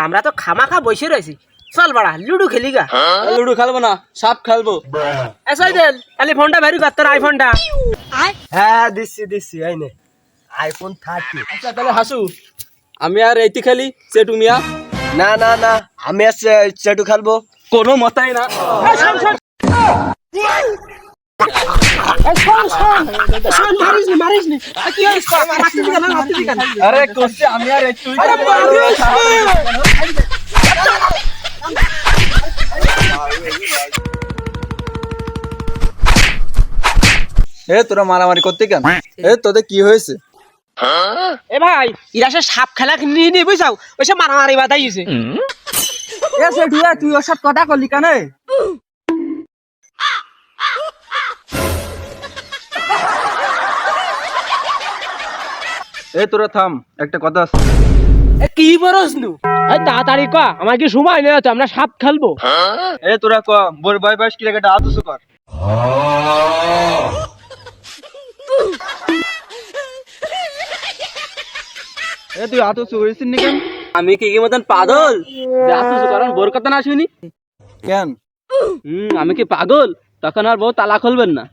আমরা তো খামাখা বসে রয়েছি, চল বাড়া লুডু খেলি গা। লুডু খেলবো না, সাপ খেলবো। এসাই দেন তাহলে ফোনটা বের কর, তোর আইফোনটা। হ্যাঁ দিচ্ছি এই নে আইফোন 30। আচ্ছা তাহলে হাসু, আমি আর এইটি খেলি চেটু মিয়া। না আমি আর চেটু খেলবো। কোনো মতাই না। মারিস নি কি হইছে? আরে করছে আমি আর একটু। এ তোরা মারামারি করতে কেন? এ তোদের কি হয়েছে? এ ভাই ইরা সে সাপ খেলা নিয়ে নিয়ে বুঝাও, ওইসব মারামারি বাধাইছে। এ সেটু, তুই ওসব কথা করলি কেন? এ তোরা থাম, একটা কথা আছে। এ কি বরস নু? এই তাড়াতাড়ি ক, আমার কি সময় নেই, আমরা সাপ খেলবো। এ তোরা ক, বোর বাই বাস কি রেখে হাত উঁচু কর। এ তুই হাত উঁচু করেছিস নি কেন? আমি কি মতন পাগল যে হাত উঁচু করার বোর কথা না শুনি? কেন? আমি কি পাগল? তখন আর বউ তালা খুলবেন না।